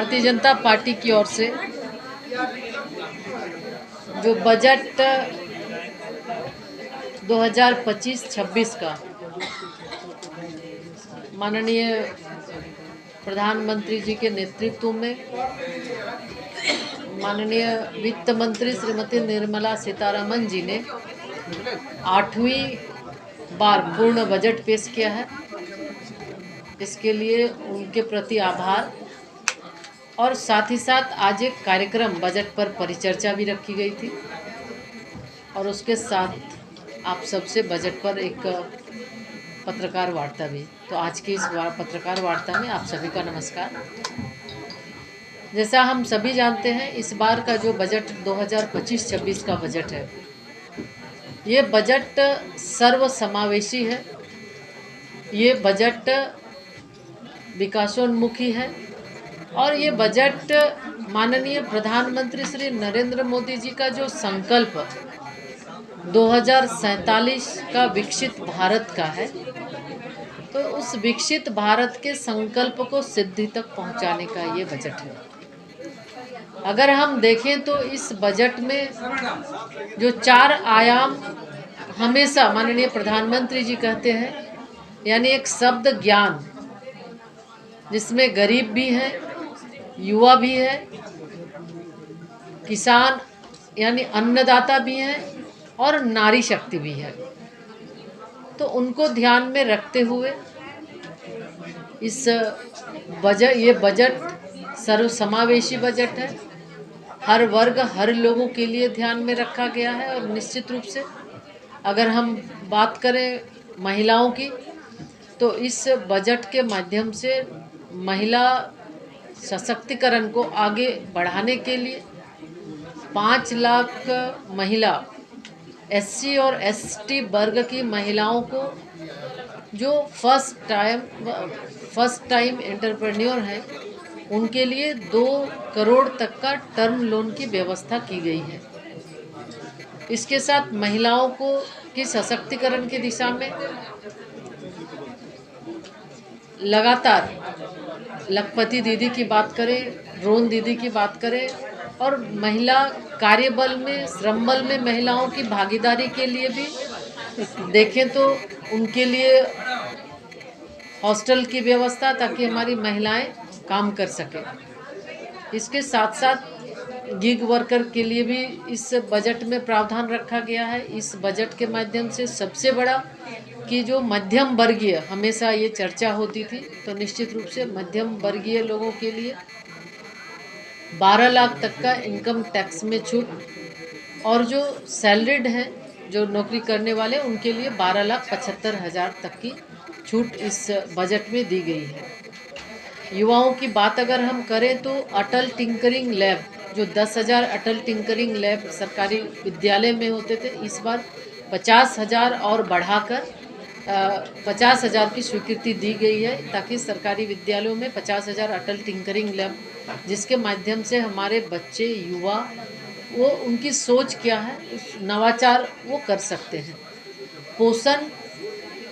Bharatiya Janata party की ओर से जो बजट 2025-26 का माननीय प्रधानमंत्री जी के नेतृत्व में माननीय वित्त मंत्री श्रीमती निर्मला सीतारमन जी ने 8वीं बार पूर्ण बजट पेश किया है। इसके लिए उनके प्रति आभार। और साथ ही साथ आज एक कार्यक्रम बजट पर परिचर्चा भी रखी गई थी और उसके साथ आप सबसे बजट पर एक पत्रकार वार्ता भी। तो आज की इस पत्रकार वार्ता में आप सभी का नमस्कार। जैसा हम सभी जानते हैं, इस बार का जो बजट 2025-26 का बजट है, ये बजट सर्वसमावेशी है। ये बजट विकासोन्मुखी है और ये बजट माननीय प्रधानमंत्री श्री नरेंद्र मोदी जी का जो संकल्प 2047 का विकसित भारत का है, तो उस विकसित भारत के संकल्प को सिद्धि तक पहुंचाने का ये बजट है। अगर हम देखें तो इस बजट में जो 4 आयाम हमेशा माननीय प्रधानमंत्री जी कहते हैं, यानी एक शब्द ज्ञान, जिसमें गरीब भी है, युवा भी है, किसान यानी अन्नदाता भी हैं और नारी शक्ति भी है। तो उनको ध्यान में रखते हुए इस ये बजट सर्वसमावेशी बजट है। हर वर्ग, हर लोगों के लिए ध्यान में रखा गया है। और निश्चित रूप से अगर हम बात करें महिलाओं की, तो इस बजट के माध्यम से महिला सशक्तिकरण को आगे बढ़ाने के लिए 5 लाख महिला SC और ST वर्ग की महिलाओं को जो फर्स्ट टाइम एंटरप्रेन्योर हैं, उनके लिए 2 करोड़ तक का टर्म लोन की व्यवस्था की गई है। इसके साथ महिलाओं को की सशक्तिकरण की दिशा में लगातार लखपति दीदी की बात करें, ड्रोन दीदी की बात करें, और महिला कार्यबल में, श्रम बल में महिलाओं की भागीदारी के लिए भी देखें तो उनके लिए हॉस्टल की व्यवस्था, ताकि हमारी महिलाएं काम कर सकें। इसके साथ साथ गिग वर्कर के लिए भी इस बजट में प्रावधान रखा गया है। इस बजट के माध्यम से सबसे बड़ा कि जो मध्यम वर्गीय, हमेशा ये चर्चा होती थी, तो निश्चित रूप से मध्यम वर्गीय लोगों के लिए 12 लाख तक का इनकम टैक्स में छूट, और जो सैलरीड हैं, जो नौकरी करने वाले, उनके लिए 12,75,000 तक की छूट इस बजट में दी गई है। युवाओं की बात अगर हम करें तो अटल टिंकरिंग लैब, जो 10,000 अटल टिंकरिंग लैब सरकारी विद्यालय में होते थे, इस बार 50,000 और बढ़ाकर 50,000 की स्वीकृति दी गई है, ताकि सरकारी विद्यालयों में 50,000 अटल टिंकरिंग लैब, जिसके माध्यम से हमारे बच्चे, युवा, वो उनकी सोच क्या है, उस नवाचार वो कर सकते हैं। पोषण,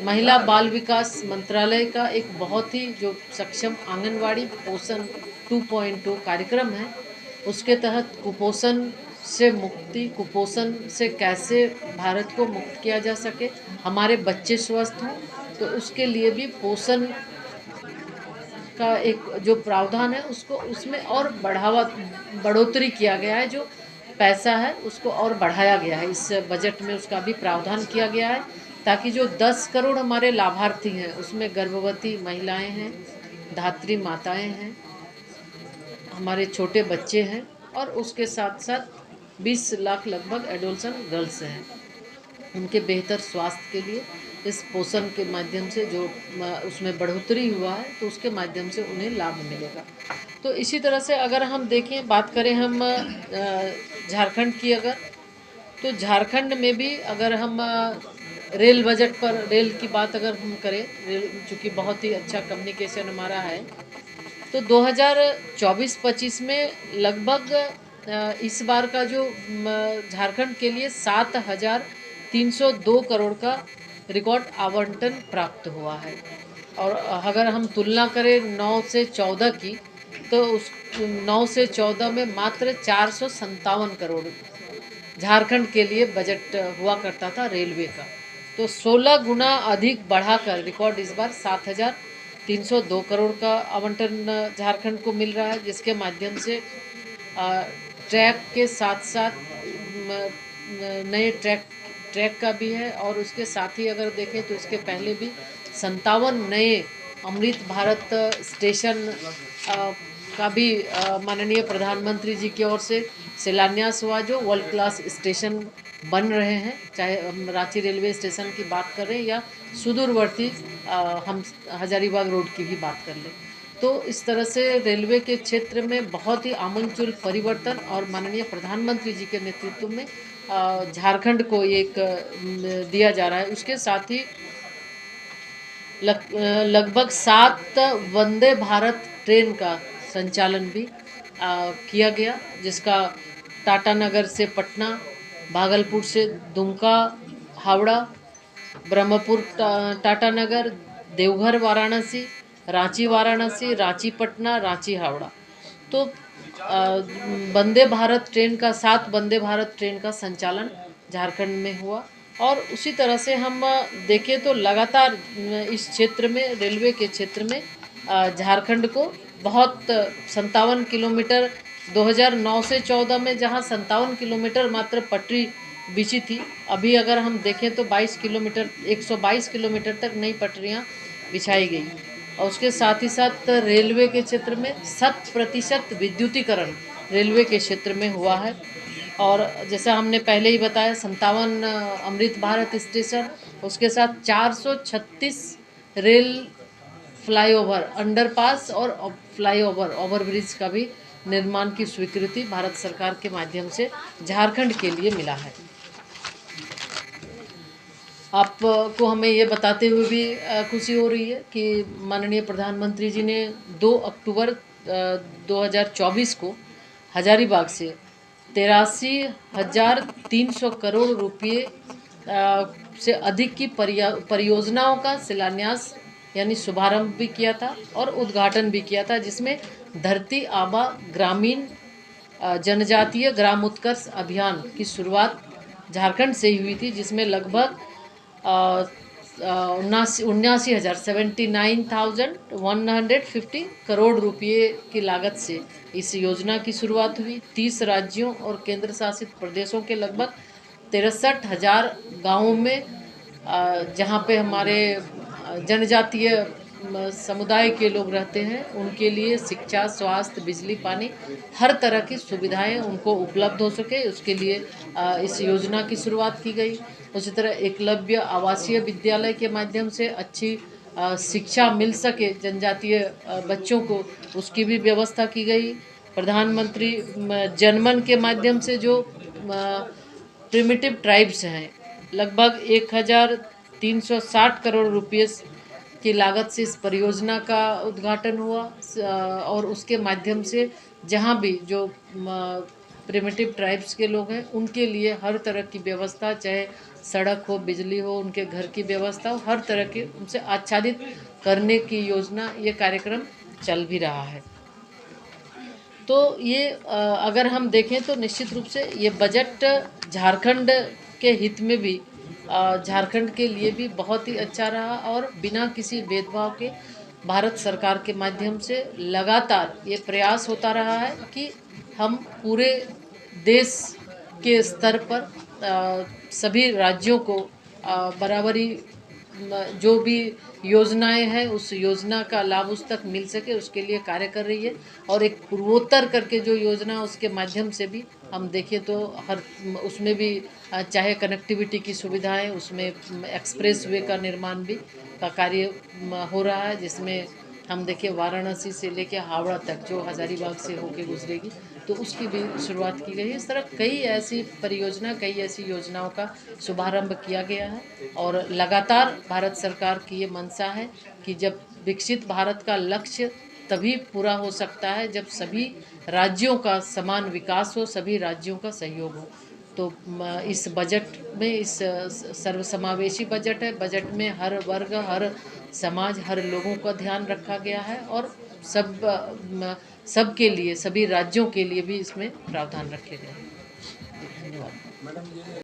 महिला बाल विकास मंत्रालय का एक बहुत ही जो सक्षम आंगनवाड़ी पोषण 2.2 कार्यक्रम है, उसके तहत कुपोषण से मुक्ति, कुपोषण से कैसे भारत को मुक्त किया जा सके, हमारे बच्चे स्वस्थ हों, तो उसके लिए भी पोषण का एक जो प्रावधान है, उसको उसमें और बढ़ोतरी किया गया है। जो पैसा है उसको और बढ़ाया गया है इस बजट में, उसका भी प्रावधान किया गया है, ताकि जो 10 करोड़ हमारे लाभार्थी हैं, उसमें गर्भवती महिलाएं हैं, धात्री माताएं हैं, हमारे छोटे बच्चे हैं, और उसके साथ साथ 20 लाख लगभग एडोलसेंट गर्ल्स हैं। उनके बेहतर स्वास्थ्य के लिए इस पोषण के माध्यम से जो उसमें बढ़ोतरी हुआ है, तो उसके माध्यम से उन्हें लाभ मिलेगा। तो इसी तरह से अगर हम देखें, बात करें हम झारखंड की, अगर तो झारखंड में भी अगर हम रेल बजट पर, रेल की बात अगर हम करें, रेल चूँकि बहुत ही अच्छा कम्युनिकेशन हमारा है, तो 2024-25 में लगभग इस बार का जो झारखंड के लिए 7,302 करोड़ का रिकॉर्ड आवंटन प्राप्त हुआ है। और अगर हम तुलना करें 9 से 14 की, तो उस 9 से 14 में मात्र 457 करोड़ झारखंड के लिए बजट हुआ करता था रेलवे का। तो 16 गुना अधिक बढ़ाकर रिकॉर्ड इस बार 7,302 करोड़ का आवंटन झारखंड को मिल रहा है, जिसके माध्यम से ट्रैक के साथ साथ नए ट्रैक का भी है, और उसके साथ ही अगर देखें तो इसके पहले भी 57 नए अमृत भारत स्टेशन का भी माननीय प्रधानमंत्री जी की ओर से शिलान्यास हुआ, जो वर्ल्ड क्लास स्टेशन बन रहे हैं। चाहे हम रांची रेलवे स्टेशन की बात करें या सुदूरवर्ती हम हजारीबाग रोड की भी बात कर लें, तो इस तरह से रेलवे के क्षेत्र में बहुत ही आमूलचूल परिवर्तन और माननीय प्रधानमंत्री जी के नेतृत्व में झारखंड को एक दिया जा रहा है। उसके साथ ही लगभग 7 वंदे भारत ट्रेन का संचालन भी किया गया, जिसका टाटानगर से पटना, भागलपुर से दुमका हावड़ा, ब्रह्मपुर टाटानगर, देवघर वाराणसी, रांची वाराणसी, रांची पटना, रांची हावड़ा। तो वंदे भारत ट्रेन का 7 वंदे भारत ट्रेन का संचालन झारखंड में हुआ। और उसी तरह से हम देखें तो लगातार इस क्षेत्र में, रेलवे के क्षेत्र में झारखंड को बहुत 57 किलोमीटर 2009 से 14 में जहां 57 किलोमीटर मात्र पटरी बिछी थी, अभी अगर हम देखें तो 22 किलोमीटर 122 किलोमीटर तक नई पटरियां बिछाई गई। और उसके साथ ही साथ रेलवे के क्षेत्र में 100% विद्युतीकरण रेलवे के क्षेत्र में हुआ है। और जैसा हमने पहले ही बताया 57 अमृत भारत स्टेशन, उसके साथ 436 रेल फ्लाईओवर, अंडरपास और फ्लाईओवर, ओवरब्रिज का भी निर्माण की स्वीकृति भारत सरकार के माध्यम से झारखंड के लिए मिला है। आपको हमें ये बताते हुए भी खुशी हो रही है कि माननीय प्रधानमंत्री जी ने 2 अक्टूबर 2024 को हजारीबाग से 83,300 करोड़ रुपये से अधिक की परियोजनाओं का शिलान्यास यानी शुभारंभ भी किया था और उद्घाटन भी किया था, जिसमें धरती आबा ग्रामीण जनजातीय ग्राम उत्कर्ष अभियान की शुरुआत झारखंड से ही हुई थी, जिसमें लगभग 79,150 करोड़ रुपये की लागत से इस योजना की शुरुआत हुई। 30 राज्यों और केंद्र शासित प्रदेशों के लगभग 63,000 गाँवों में जहाँ पे हमारे जनजातीय समुदाय के लोग रहते हैं, उनके लिए शिक्षा, स्वास्थ्य, बिजली, पानी, हर तरह की सुविधाएं उनको उपलब्ध हो सके, उसके लिए इस योजना की शुरुआत की गई। उसी तरह एकलव्य आवासीय विद्यालय के माध्यम से अच्छी शिक्षा मिल सके जनजातीय बच्चों को, उसकी भी व्यवस्था की गई। प्रधानमंत्री जनमन के माध्यम से जो प्रिमिटिव ट्राइब्स हैं, लगभग 1,360 करोड़ रुपये की लागत से इस परियोजना का उद्घाटन हुआ। और उसके माध्यम से जहाँ भी जो प्रिमिटिव ट्राइब्स के लोग हैं, उनके लिए हर तरह की व्यवस्था, चाहे सड़क हो, बिजली हो, उनके घर की व्यवस्था हो, हर तरह के उनसे आच्छादित करने की योजना, ये कार्यक्रम चल भी रहा है। तो ये अगर हम देखें तो निश्चित रूप से ये बजट झारखंड के हित में भी, झारखंड के लिए भी बहुत ही अच्छा रहा। और बिना किसी भेदभाव के भारत सरकार के माध्यम से लगातार ये प्रयास होता रहा है कि हम पूरे देश के स्तर पर सभी राज्यों को बराबरी जो भी योजनाएं हैं उस योजना का लाभ उस तक मिल सके, उसके लिए कार्य कर रही है। और एक पूर्वोत्तर करके जो योजना, उसके माध्यम से भी हम देखें तो हर उसमें भी चाहे कनेक्टिविटी की सुविधाएं, उसमें एक्सप्रेस वे का निर्माण भी का कार्य हो रहा है, जिसमें हम देखें वाराणसी से लेकर हावड़ा तक जो हजारीबाग से होकर गुजरेगी, तो उसकी भी शुरुआत की गई है। इस तरह कई ऐसी परियोजना, कई ऐसी योजनाओं का शुभारंभ किया गया है। और लगातार भारत सरकार की ये मंशा है कि जब विकसित भारत का लक्ष्य तभी पूरा हो सकता है जब सभी राज्यों का समान विकास हो, सभी राज्यों का सहयोग हो। तो इस बजट में, इस सर्वसमावेशी बजट है, बजट में हर वर्ग, हर समाज, हर लोगों का ध्यान रखा गया है और सबके लिए, सभी राज्यों के लिए भी इसमें प्रावधान रखे गए हैं। धन्यवाद।